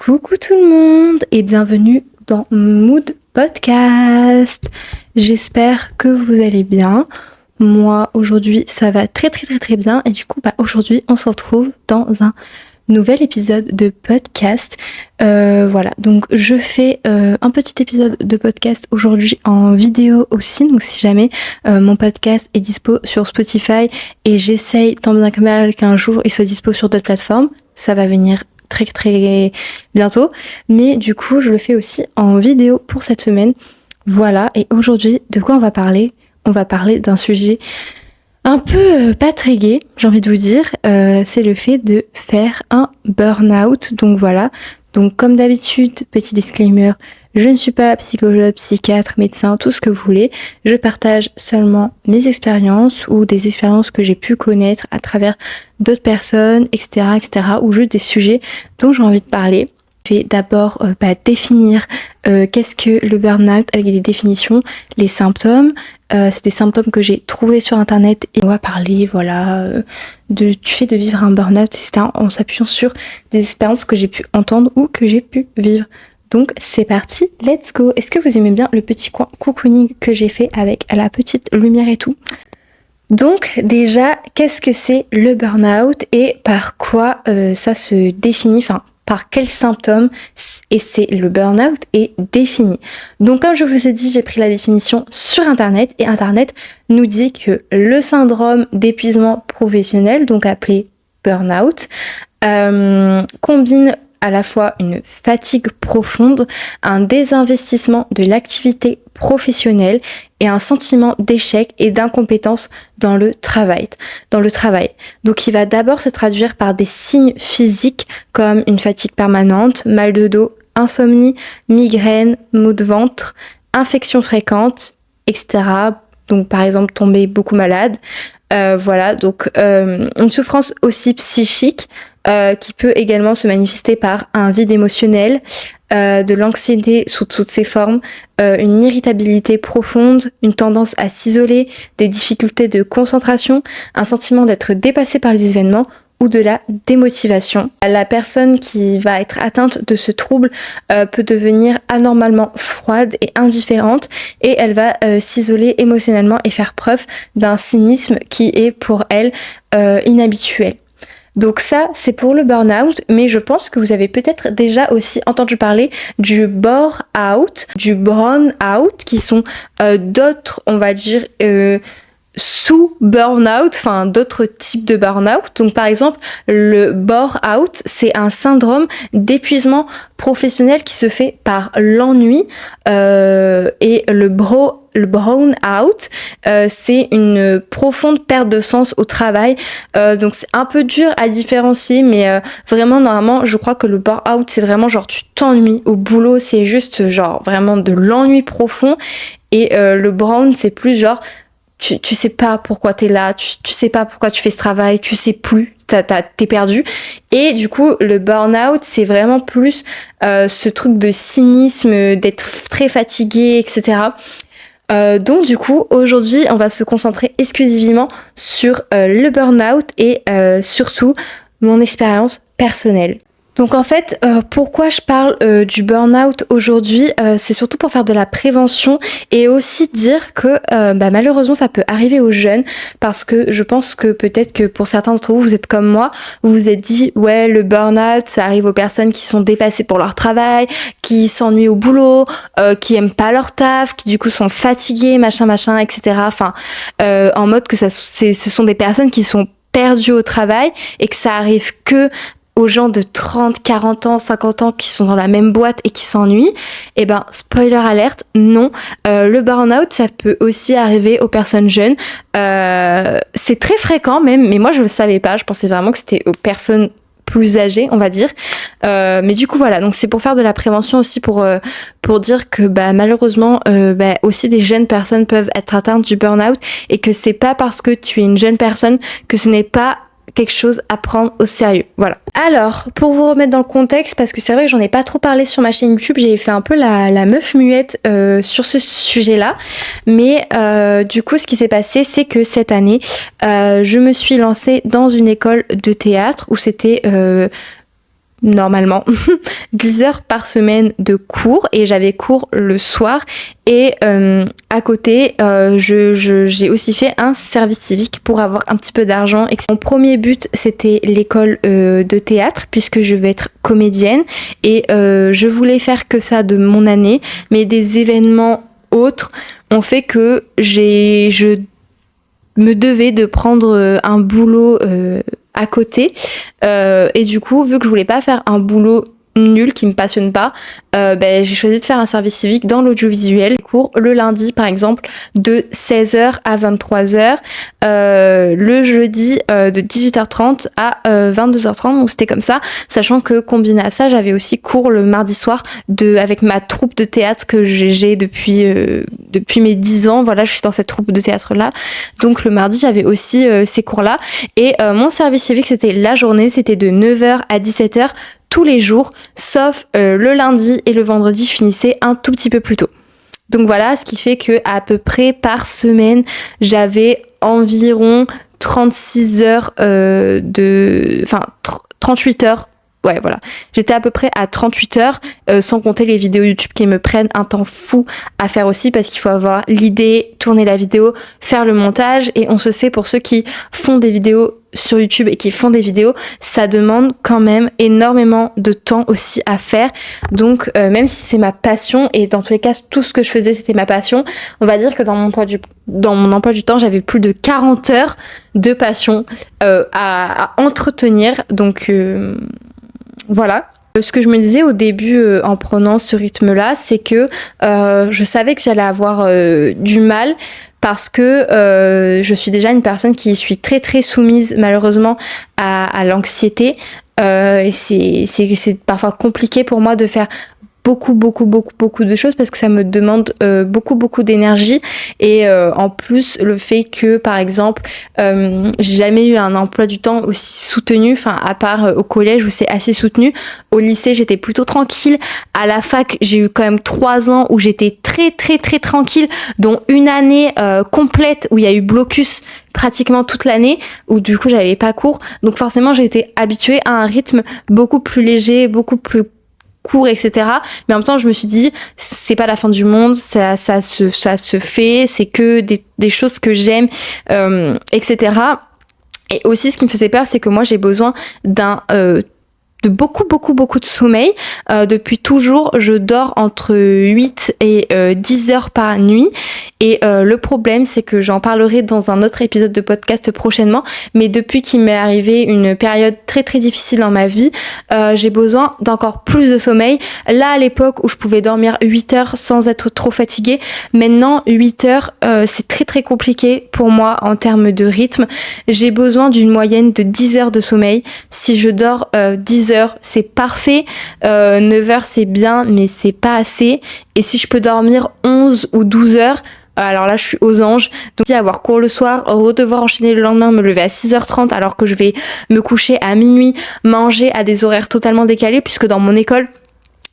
Coucou tout le monde et bienvenue dans Mood Podcast. J'espère que vous allez bien. Moi aujourd'hui ça va très bien et du coup aujourd'hui on se retrouve dans un nouvel épisode de podcast. Voilà, donc je fais un petit épisode de podcast aujourd'hui en vidéo aussi, donc si jamais mon podcast est dispo sur Spotify et j'essaye tant bien que mal qu'un jour il soit dispo sur d'autres plateformes, ça va venir très bientôt, mais du coup je le fais aussi en vidéo pour cette semaine. Voilà, et aujourd'hui de quoi on va parler? On va parler d'un sujet un peu pas très gai, j'ai envie de vous dire, c'est le fait de faire un burn-out. Donc voilà, donc comme d'habitude, petit disclaimer, je ne suis pas psychologue, psychiatre, médecin, tout ce que vous voulez. Je partage seulement mes expériences ou des expériences que j'ai pu connaître à travers d'autres personnes, etc., ou juste des sujets dont j'ai envie de parler. Je vais d'abord définir qu'est-ce que le burn-out avec des définitions, les symptômes. C'est des symptômes que j'ai trouvés sur internet et on va parler du fait de vivre un burn-out, etc. en s'appuyant sur des expériences que j'ai pu entendre ou que j'ai pu vivre. Donc c'est parti, let's go. Est-ce que vous aimez bien le petit coin cocooning que j'ai fait avec la petite lumière et tout? Donc déjà, qu'est-ce que c'est le burn-out et par quoi ça se définit, enfin par quels symptômes et c'est le burn-out est défini. Donc comme je vous ai dit, j'ai pris la définition sur internet et internet nous dit que le syndrome d'épuisement professionnel, donc appelé burn-out, combine à la fois une fatigue profonde, un désinvestissement de l'activité professionnelle et un sentiment d'échec et d'incompétence dans le travail. Donc il va d'abord se traduire par des signes physiques comme une fatigue permanente, mal de dos, insomnie, migraine, maux de ventre, infections fréquentes, etc. Donc par exemple tomber beaucoup malade. Donc une souffrance aussi psychique qui peut également se manifester par un vide émotionnel, de l'anxiété sous toutes ses formes, une irritabilité profonde, une tendance à s'isoler, des difficultés de concentration, un sentiment d'être dépassé par les événements ou de la démotivation. La personne qui va être atteinte de ce trouble peut devenir anormalement froide et indifférente et elle va s'isoler émotionnellement et faire preuve d'un cynisme qui est pour elle inhabituel. Donc ça, c'est pour le burn-out, mais je pense que vous avez peut-être déjà aussi entendu parler du bore-out, du brown-out, qui sont d'autres, on va dire, sous burn-out, enfin d'autres types de burn-out. Donc par exemple, le bore-out, c'est un syndrome d'épuisement professionnel qui se fait par l'ennui et le brown-out, c'est une profonde perte de sens au travail. Donc c'est un peu dur à différencier, mais vraiment normalement je crois que le bore-out c'est vraiment genre tu t'ennuies au boulot, c'est juste genre vraiment de l'ennui profond, et le brown c'est plus genre tu sais pas pourquoi t'es là, tu sais pas pourquoi tu fais ce travail, tu sais plus, t'es perdu. Et du coup, le burn-out, c'est vraiment plus ce truc de cynisme, d'être très fatigué, etc. Donc du coup, aujourd'hui, on va se concentrer exclusivement sur le burn-out et surtout mon expérience personnelle. Donc en fait, pourquoi je parle du burn-out aujourd'hui, c'est surtout pour faire de la prévention et aussi dire que malheureusement ça peut arriver aux jeunes, parce que je pense que peut-être que pour certains d'entre vous, vous êtes comme moi, vous vous êtes dit ouais, le burn-out ça arrive aux personnes qui sont dépassées pour leur travail, qui s'ennuient au boulot, qui aiment pas leur taf, qui du coup sont fatiguées, machin, etc. Enfin, en mode que ce sont des personnes qui sont perdues au travail et que ça arrive que aux gens de 30, 40 ans, 50 ans qui sont dans la même boîte et qui s'ennuient. Et ben, spoiler alerte, non. Le burn-out, ça peut aussi arriver aux personnes jeunes. C'est très fréquent même, mais moi je le savais pas. Je pensais vraiment que c'était aux personnes plus âgées, on va dire. Mais du coup, voilà. Donc c'est pour faire de la prévention aussi, pour dire que malheureusement, aussi des jeunes personnes peuvent être atteintes du burn-out, et que c'est pas parce que tu es une jeune personne que ce n'est pas quelque chose à prendre au sérieux. Voilà. Alors, pour vous remettre dans le contexte, parce que c'est vrai que j'en ai pas trop parlé sur ma chaîne YouTube, j'ai fait un peu la meuf muette sur ce sujet-là. Mais du coup, ce qui s'est passé, c'est que cette année, je me suis lancée dans une école de théâtre où c'était normalement 10 heures par semaine de cours et j'avais cours le soir et à côté j'ai aussi fait un service civique pour avoir un petit peu d'argent. Et mon premier but c'était l'école de théâtre puisque je vais être comédienne et je voulais faire que ça de mon année, mais des événements autres ont fait que je me devais de prendre un boulot à côté et du coup vu que je voulais pas faire un boulot nul qui me passionne pas, j'ai choisi de faire un service civique dans l'audiovisuel. Cours le lundi par exemple de 16h à 23h, le jeudi de 18h30 à 22h30, donc c'était comme ça, sachant que combiné à ça j'avais aussi cours le mardi soir avec ma troupe de théâtre que j'ai depuis mes 10 ans, voilà, je suis dans cette troupe de théâtre là, donc le mardi j'avais aussi ces cours là et mon service civique c'était la journée, c'était de 9h à 17h tous les jours, sauf le lundi et le vendredi, je finissais un tout petit peu plus tôt. Donc voilà, ce qui fait que à peu près par semaine, j'avais environ 36 heures 38 heures. Ouais, voilà. J'étais à peu près à 38 heures, sans compter les vidéos YouTube qui me prennent un temps fou à faire aussi parce qu'il faut avoir l'idée, tourner la vidéo, faire le montage. Et on se sait, pour ceux qui font des vidéos sur YouTube et qui font des vidéos, ça demande quand même énormément de temps aussi à faire. Donc, même si c'est ma passion, et dans tous les cas, tout ce que je faisais, c'était ma passion, on va dire que dans mon emploi du temps, j'avais plus de 40 heures de passion à entretenir. Donc, voilà. Ce que je me disais au début en prenant ce rythme-là, c'est que je savais que j'allais avoir du mal parce que je suis déjà une personne qui suis très très soumise malheureusement à l'anxiété. Et c'est parfois compliqué pour moi de faire beaucoup de choses parce que ça me demande beaucoup d'énergie et en plus le fait que par exemple j'ai jamais eu un emploi du temps aussi soutenu, enfin à part au collège où c'est assez soutenu, au lycée j'étais plutôt tranquille, à la fac j'ai eu quand même 3 ans où j'étais très tranquille, dont une année complète où il y a eu blocus pratiquement toute l'année où du coup j'avais pas cours, donc forcément j'ai été habituée à un rythme beaucoup plus léger, beaucoup plus cours, etc. Mais en même temps, je me suis dit, c'est pas la fin du monde, ça se fait, c'est que des choses que j'aime, etc. Et aussi, ce qui me faisait peur, c'est que moi, j'ai besoin de beaucoup de sommeil. Depuis toujours, je dors entre 8 et 10 heures par nuit. Et le problème, c'est que j'en parlerai dans un autre épisode de podcast prochainement. Mais depuis qu'il m'est arrivé une période très difficile dans ma vie, j'ai besoin d'encore plus de sommeil. Là, à l'époque où je pouvais dormir 8 heures sans être trop fatiguée, maintenant 8 heures, c'est très compliqué pour moi en termes de rythme. J'ai besoin d'une moyenne de 10 heures de sommeil. Si je dors 10 heures, c'est parfait. 9 heures, c'est bien, mais c'est pas assez. Et si je peux dormir 11 ou 12 heures, alors là je suis aux anges. Donc avoir cours le soir, devoir enchaîner le lendemain, me lever à 6h30 alors que je vais me coucher à minuit, manger à des horaires totalement décalés puisque dans mon école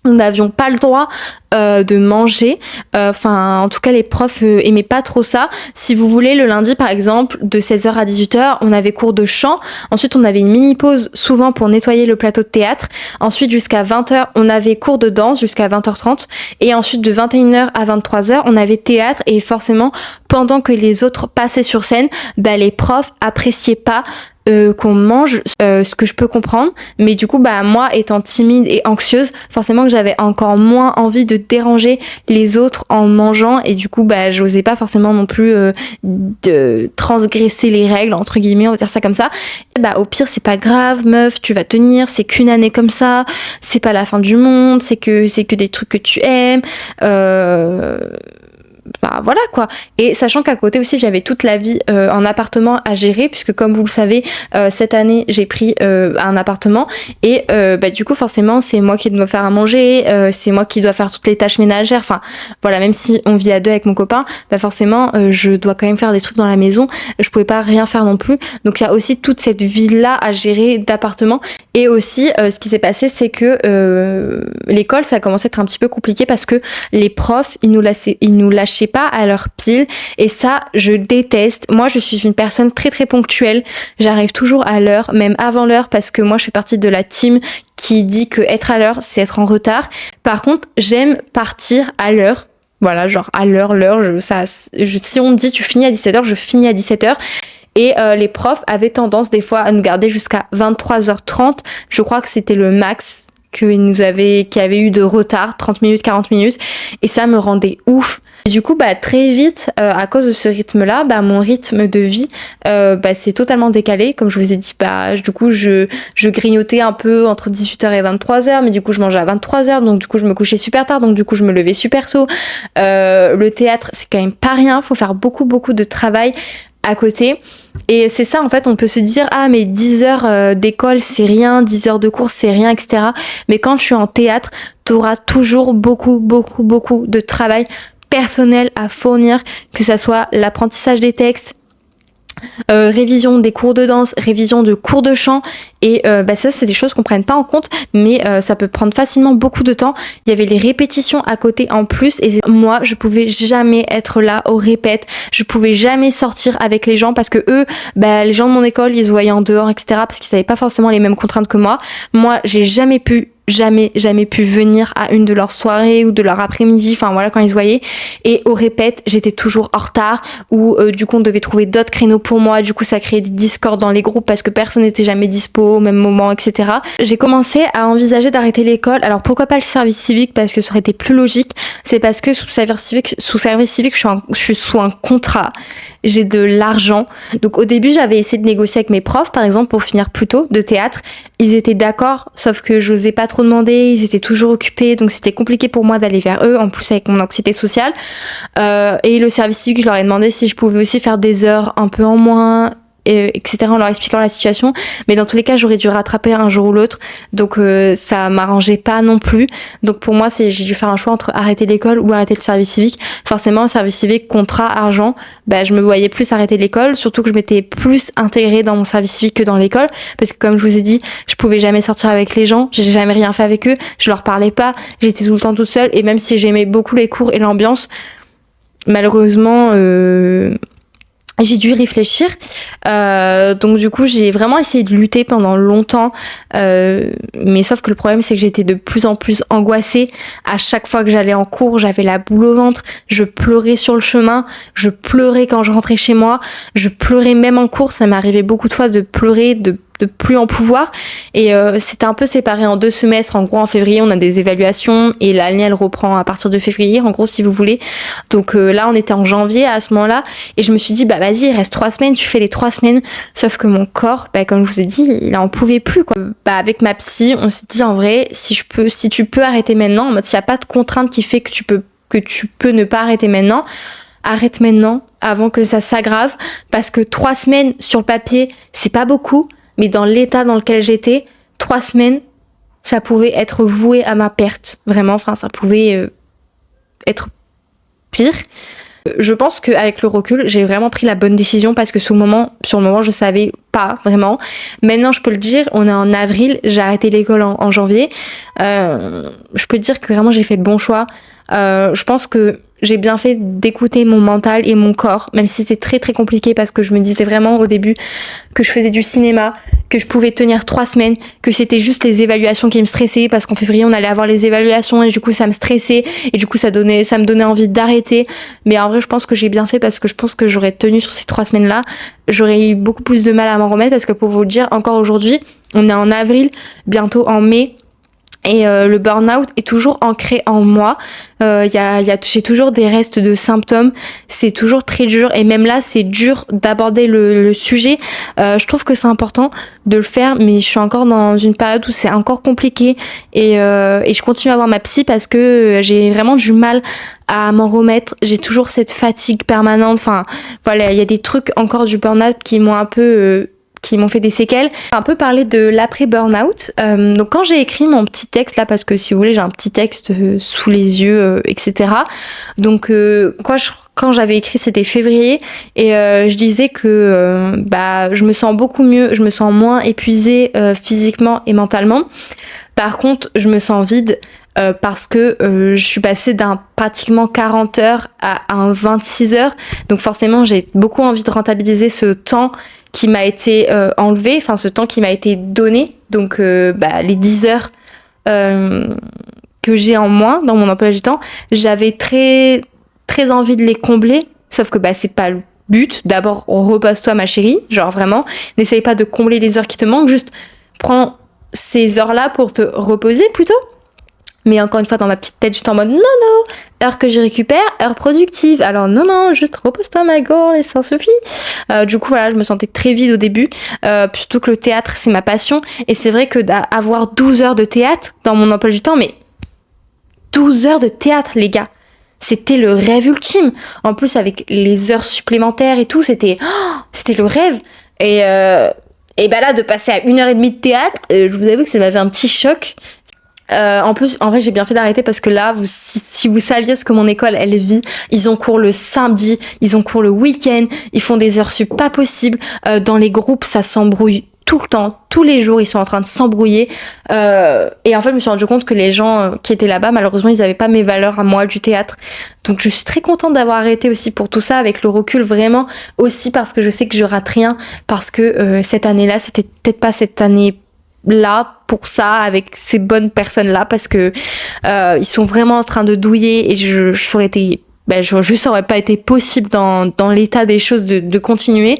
nous n'avions pas le droit de manger, en tout cas les profs aimaient pas trop ça. Si vous voulez, le lundi par exemple de 16h à 18h on avait cours de chant, ensuite on avait une mini pause souvent pour nettoyer le plateau de théâtre, ensuite jusqu'à 20h on avait cours de danse jusqu'à 20h30 et ensuite de 21h à 23h on avait théâtre. Et forcément pendant que les autres passaient sur scène, les profs appréciaient pas qu'on mange, ce que je peux comprendre, mais du coup moi étant timide et anxieuse, forcément que j'avais encore moins envie de déranger les autres en mangeant et du coup j'osais pas forcément non plus de transgresser les règles entre guillemets, on va dire ça comme ça. Et au pire c'est pas grave meuf, tu vas tenir, c'est qu'une année comme ça, c'est pas la fin du monde, c'est que des trucs que tu aimes, voilà quoi. Et sachant qu'à côté aussi j'avais toute la vie en appartement à gérer puisque comme vous le savez cette année j'ai pris un appartement et du coup forcément c'est moi qui dois faire à manger, c'est moi qui dois faire toutes les tâches ménagères, enfin voilà, même si on vit à deux avec mon copain, forcément je dois quand même faire des trucs dans la maison, je pouvais pas rien faire non plus, donc il y a aussi toute cette vie là à gérer d'appartement. Et aussi ce qui s'est passé c'est que l'école ça a commencé à être un petit peu compliqué parce que les profs ils nous lâchaient sais pas à l'heure pile et ça je déteste. Moi je suis une personne très très ponctuelle, j'arrive toujours à l'heure, même avant l'heure parce que moi je fais partie de la team qui dit que être à l'heure c'est être en retard. Par contre j'aime partir à l'heure. Voilà, genre à l'heure, si on me dit tu finis à 17h, je finis à 17h. Et les profs avaient tendance des fois à nous garder jusqu'à 23h30. Je crois que c'était le max qui avait eu de retard, 30 minutes, 40 minutes. Et ça me rendait ouf. Et du coup, très vite, à cause de ce rythme-là, mon rythme de vie, c'est totalement décalé. Comme je vous ai dit, du coup, je grignotais un peu entre 18h et 23h, mais du coup, je mangeais à 23h, donc du coup, je me couchais super tard, donc du coup, je me levais super tôt. Le théâtre, c'est quand même pas rien. Faut faire beaucoup, beaucoup de travail à côté. Et c'est ça, en fait, on peut se dire, ah, mais 10 heures d'école, c'est rien, 10 heures de cours, c'est rien, etc. Mais quand je suis en théâtre, t'auras toujours beaucoup, beaucoup, beaucoup de travail personnel à fournir, que ça soit l'apprentissage des textes, révision des cours de danse, révision de cours de chant et ça c'est des choses qu'on prenne pas en compte mais ça peut prendre facilement beaucoup de temps. Il y avait les répétitions à côté en plus et moi je pouvais jamais être là aux répètes, je pouvais jamais sortir avec les gens parce que eux, les gens de mon école ils se voyaient en dehors etc parce qu'ils avaient pas forcément les mêmes contraintes que moi. Moi j'ai jamais pu venir à une de leurs soirées ou de leur après-midi, enfin voilà quand ils se voyaient. Et au répète, j'étais toujours en retard ou du coup on devait trouver d'autres créneaux pour moi, du coup ça créait des discords dans les groupes parce que personne n'était jamais dispo au même moment, etc. J'ai commencé à envisager d'arrêter l'école. Alors pourquoi pas le service civique parce que ça aurait été plus logique, c'est parce que sous service civique je suis sous un contrat. J'ai de l'argent. Donc au début, j'avais essayé de négocier avec mes profs, par exemple, pour finir plus tôt de théâtre. Ils étaient d'accord, sauf que j'osais pas trop demander, ils étaient toujours occupés, donc c'était compliqué pour moi d'aller vers eux, en plus avec mon anxiété sociale. Et le service civique, je leur ai demandé si je pouvais aussi faire des heures un peu en moins, etc. en leur expliquant la situation. Mais dans tous les cas, j'aurais dû rattraper un jour ou l'autre. Donc ça m'arrangeait pas non plus. Donc pour moi, j'ai dû faire un choix entre arrêter l'école ou arrêter le service civique. Forcément, le service civique, contrat, argent, je me voyais plus arrêter l'école. Surtout que je m'étais plus intégrée dans mon service civique que dans l'école. Parce que comme je vous ai dit, je pouvais jamais sortir avec les gens. J'ai jamais rien fait avec eux. Je leur parlais pas. J'étais tout le temps toute seule. Et même si j'aimais beaucoup les cours et l'ambiance, malheureusement... j'ai dû réfléchir, donc du coup j'ai vraiment essayé de lutter pendant longtemps, mais sauf que le problème c'est que j'étais de plus en plus angoissée. À chaque fois que j'allais en cours, j'avais la boule au ventre, je pleurais sur le chemin, je pleurais quand je rentrais chez moi, je pleurais même en cours, ça m'arrivait beaucoup de fois de pleurer, de plus en pouvoir et c'était un peu séparé en 2 semestres. En gros en février on a des évaluations et l'année elle reprend à partir de février en gros si vous voulez. Donc là on était en janvier à ce moment-là et je me suis dit vas-y il reste 3 semaines, tu fais les 3 semaines. Sauf que mon corps, comme je vous ai dit, il en pouvait plus quoi. Avec ma psy on s'est dit en vrai si tu peux arrêter maintenant, en mode s'il n'y a pas de contrainte qui fait que tu peux ne pas arrêter maintenant, arrête maintenant avant que ça s'aggrave parce que 3 semaines sur le papier c'est pas beaucoup. Mais dans l'état dans lequel j'étais, 3 semaines, ça pouvait être voué à ma perte. Vraiment, ça pouvait être pire. Je pense qu'avec le recul, j'ai vraiment pris la bonne décision parce que sur le moment, je savais pas vraiment. Maintenant, je peux le dire, on est en avril, j'ai arrêté l'école en janvier. Je peux dire que vraiment, j'ai fait le bon choix. Je pense que j'ai bien fait d'écouter mon mental et mon corps, même si c'était très très compliqué parce que je me disais vraiment au début que je faisais du cinéma, que je pouvais tenir 3 semaines, que c'était juste les évaluations qui me stressaient parce qu'en février on allait avoir les évaluations et du coup ça me stressait et du coup ça me donnait envie d'arrêter. Mais en vrai je pense que j'ai bien fait parce que je pense que j'aurais tenu sur ces 3 semaines-là. J'aurais eu beaucoup plus de mal à m'en remettre parce que pour vous le dire, encore aujourd'hui, on est en avril, bientôt en mai. Et le burn-out est toujours ancré en moi. J'ai toujours des restes de symptômes. C'est toujours très dur. Et même là, c'est dur d'aborder le sujet. Je trouve que c'est important de le faire, mais je suis encore dans une période où c'est encore compliqué. Et je continue à voir ma psy parce que j'ai vraiment du mal à m'en remettre. J'ai toujours cette fatigue permanente. Enfin, voilà, il y a des trucs encore du burn-out qui m'ont un peu... qui m'ont fait des séquelles. Un peu parler de l'après-burnout. Donc quand j'ai écrit mon petit texte là, parce que si vous voulez j'ai un petit texte sous les yeux, etc. Donc quand j'avais écrit c'était février et je disais que je me sens beaucoup mieux, je me sens moins épuisée physiquement et mentalement. Par contre je me sens vide. parce que je suis passée d'un pratiquement 40 heures à un 26 heures. Donc forcément, j'ai beaucoup envie de rentabiliser ce temps qui m'a été enlevé, enfin ce temps qui m'a été donné. Donc les 10 heures que j'ai en moins dans mon emploi du temps, j'avais très très envie de les combler, sauf que c'est pas le but. D'abord, repose-toi ma chérie, genre vraiment, n'essaye pas de combler les heures qui te manquent, juste prends ces heures-là pour te reposer plutôt. Mais encore une fois, dans ma petite tête, j'étais en mode non, heure que je récupère, heure productive. Alors non, juste repose-toi ma gorge et ça suffit. Du coup, voilà, je me sentais très vide au début. Surtout que le théâtre, c'est ma passion. Et c'est vrai que d'avoir 12 heures de théâtre dans mon emploi du temps, mais 12 heures de théâtre, les gars, c'était le rêve ultime. En plus, avec les heures supplémentaires et tout, c'était le rêve. Et là, de passer à 1h30 de théâtre, je vous avoue que ça m'avait un petit choc. En plus, en vrai, j'ai bien fait d'arrêter parce que là, si vous saviez ce que mon école, elle vit, ils ont cours le samedi, ils ont cours le week-end, ils font des heures sup pas possibles. Dans les groupes, ça s'embrouille tout le temps, tous les jours, ils sont en train de s'embrouiller. Et en fait, je me suis rendu compte que les gens qui étaient là-bas, malheureusement, ils avaient pas mes valeurs à moi du théâtre. Donc, je suis très contente d'avoir arrêté aussi pour tout ça, avec le recul, vraiment, aussi parce que je sais que je rate rien, parce que cette année-là, c'était peut-être pas cette année là pour ça, avec ces bonnes personnes là, parce que ils sont vraiment en train de douiller, et ça aurait été juste ça aurait pas été possible dans l'état des choses de continuer.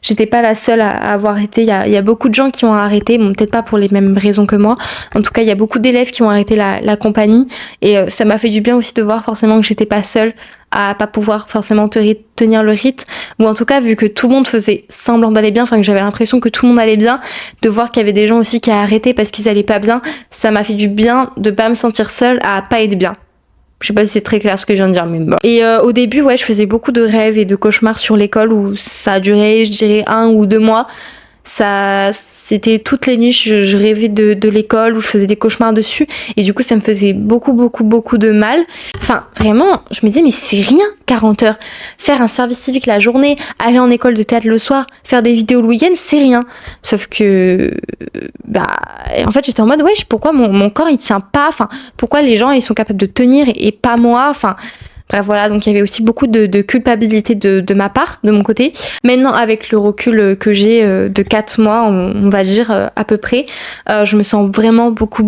J'étais pas la seule à avoir arrêté, il y a beaucoup de gens qui ont arrêté, bon, peut-être pas pour les mêmes raisons que moi, en tout cas il y a beaucoup d'élèves qui ont arrêté la compagnie, et ça m'a fait du bien aussi de voir forcément que j'étais pas seule à pas pouvoir forcément tenir le rythme, ou en tout cas vu que tout le monde faisait semblant d'aller bien, enfin que j'avais l'impression que tout le monde allait bien, de voir qu'il y avait des gens aussi qui a arrêté parce qu'ils allaient pas bien, ça m'a fait du bien de pas me sentir seule à pas être bien. Je sais pas si c'est très clair ce que je viens de dire, mais bon. Et au début, je faisais beaucoup de rêves et de cauchemars sur l'école, où ça a duré, je dirais, 1 ou 2 mois. C'était toutes les nuits, je rêvais de l'école, où je faisais des cauchemars dessus, et du coup ça me faisait beaucoup de mal. Enfin vraiment, je me disais mais c'est rien 40 heures, faire un service civique la journée, aller en école de théâtre le soir, faire des vidéos le week-end, c'est rien. Sauf que en fait j'étais en mode pourquoi mon corps il tient pas, enfin pourquoi les gens ils sont capables de tenir et pas moi, enfin bref, voilà, donc il y avait aussi beaucoup de culpabilité de ma part, de mon côté. Maintenant, avec le recul que j'ai de 4 mois, on va dire à peu près, je me sens vraiment beaucoup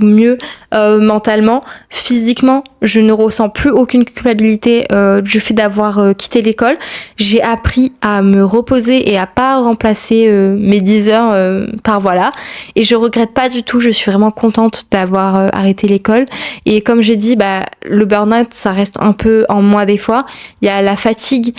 mieux mentalement. Physiquement, je ne ressens plus aucune culpabilité du fait d'avoir quitté l'école. J'ai appris à me reposer et à pas remplacer mes 10 heures par voilà. Et je regrette pas du tout, je suis vraiment contente d'avoir arrêté l'école. Et comme j'ai dit, le burn-out, ça reste un peu en moi des fois. Il y a la fatigue.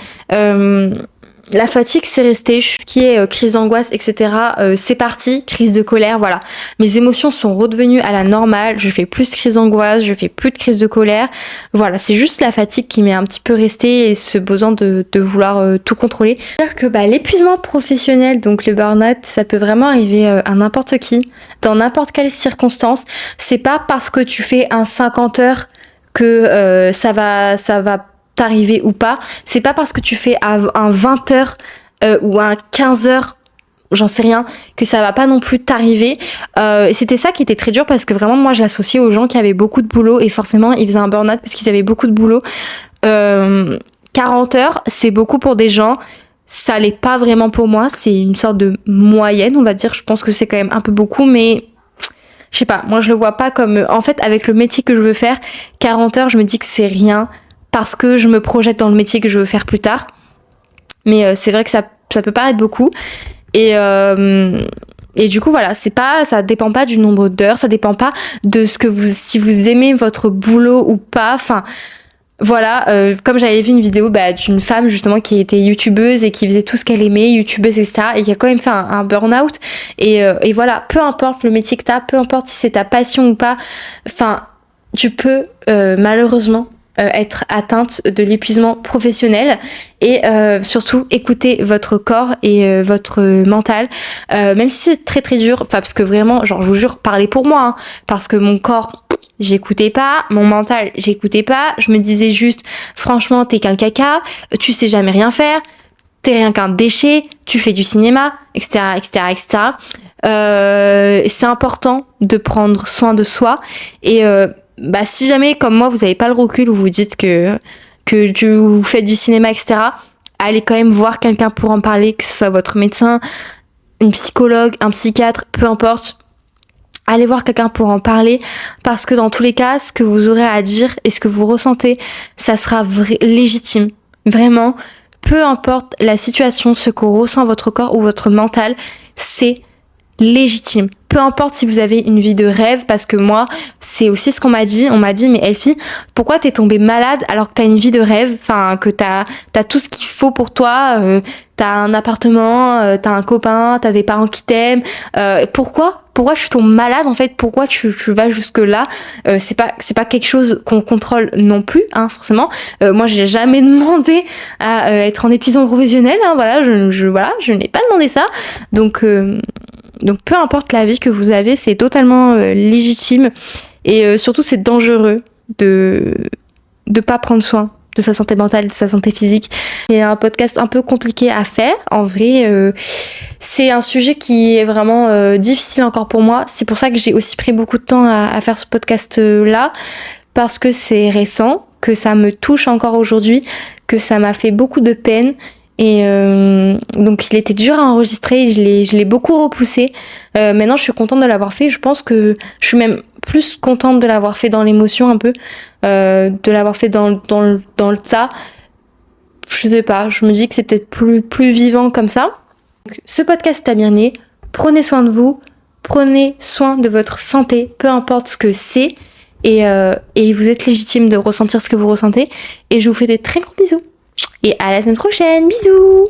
La fatigue, c'est resté. Ce qui est crise d'angoisse, etc., c'est parti. Crise de colère, voilà. Mes émotions sont redevenues à la normale. Je fais plus de crise d'angoisse, je fais plus de crise de colère. Voilà, c'est juste la fatigue qui m'est un petit peu restée, et ce besoin de vouloir tout contrôler. C'est-à-dire que l'épuisement professionnel, donc le burn-out, ça peut vraiment arriver à n'importe qui, dans n'importe quelle circonstance. C'est pas parce que tu fais un 50 heures que ça va t'arriver ou pas. C'est pas parce que tu fais un 20 heures ou un 15 heures, j'en sais rien, que ça va pas non plus t'arriver. Et c'était ça qui était très dur, parce que vraiment moi je l'associais aux gens qui avaient beaucoup de boulot, et forcément ils faisaient un burn-out parce qu'ils avaient beaucoup de boulot. 40 heures, c'est beaucoup pour des gens. Ça l'est pas vraiment pour moi. C'est une sorte de moyenne, on va dire. Je pense que c'est quand même un peu beaucoup, mais je sais pas, moi je le vois pas comme... En fait, avec le métier que je veux faire, 40 heures, je me dis que c'est rien, parce que je me projette dans le métier que je veux faire plus tard. Mais c'est vrai que ça peut paraître beaucoup. Et du coup, voilà, ça dépend pas du nombre d'heures, ça dépend pas de si vous aimez votre boulot ou pas. Enfin, voilà, comme j'avais vu une vidéo d'une femme justement qui était youtubeuse et qui faisait tout ce qu'elle aimait, youtubeuse et ça, et qui a quand même fait un burn-out. Et voilà, peu importe le métier que t'as, peu importe si c'est ta passion ou pas, enfin, tu peux malheureusement être atteinte de l'épuisement professionnel, et surtout écouter votre corps et votre mental, même si c'est très très dur, enfin parce que vraiment, genre je vous jure, parlez pour moi, hein, parce que mon corps, j'écoutais pas, mon mental, j'écoutais pas, je me disais juste franchement t'es qu'un caca, tu sais jamais rien faire, t'es rien qu'un déchet, tu fais du cinéma, etc., etc., etc. C'est important de prendre soin de soi. Et si jamais, comme moi, vous n'avez pas le recul, où vous dites que vous faites du cinéma, etc., allez quand même voir quelqu'un pour en parler, que ce soit votre médecin, une psychologue, un psychiatre, peu importe. Allez voir quelqu'un pour en parler, parce que dans tous les cas, ce que vous aurez à dire et ce que vous ressentez, ça sera légitime. Vraiment, peu importe la situation, ce que ressent votre corps ou votre mental, c'est légitime. Peu importe si vous avez une vie de rêve, parce que moi, c'est aussi ce qu'on m'a dit. On m'a dit, mais Elfie, pourquoi t'es tombée malade alors que t'as une vie de rêve, enfin, que t'as tout ce qu'il faut pour toi, t'as un appartement, t'as un copain, t'as des parents qui t'aiment, pourquoi je tombe malade en fait, pourquoi tu vas jusque là, c'est pas quelque chose qu'on contrôle non plus, hein, forcément. Moi j'ai jamais demandé à être en épuisement professionnel, hein, voilà, je n'ai pas demandé ça, donc peu importe la vie que vous avez, c'est totalement légitime, et surtout c'est dangereux de pas prendre soin de sa santé mentale, de sa santé physique. C'est un podcast un peu compliqué à faire. En vrai, c'est un sujet qui est vraiment difficile encore pour moi. C'est pour ça que j'ai aussi pris beaucoup de temps à faire ce podcast-là, parce que c'est récent, que ça me touche encore aujourd'hui, que ça m'a fait beaucoup de peine. Et donc il était dur à enregistrer, je l'ai beaucoup repoussé. Maintenant je suis contente de l'avoir fait. Je pense que je suis même plus contente de l'avoir fait dans l'émotion un peu, de l'avoir fait dans le tas. Je sais pas, je me dis que c'est peut-être plus vivant comme ça. Donc, ce podcast est terminé. Prenez soin de vous, prenez soin de votre santé, peu importe ce que c'est. Et vous êtes légitime de ressentir ce que vous ressentez. Et je vous fais des très gros bisous. Et à la semaine prochaine, bisous!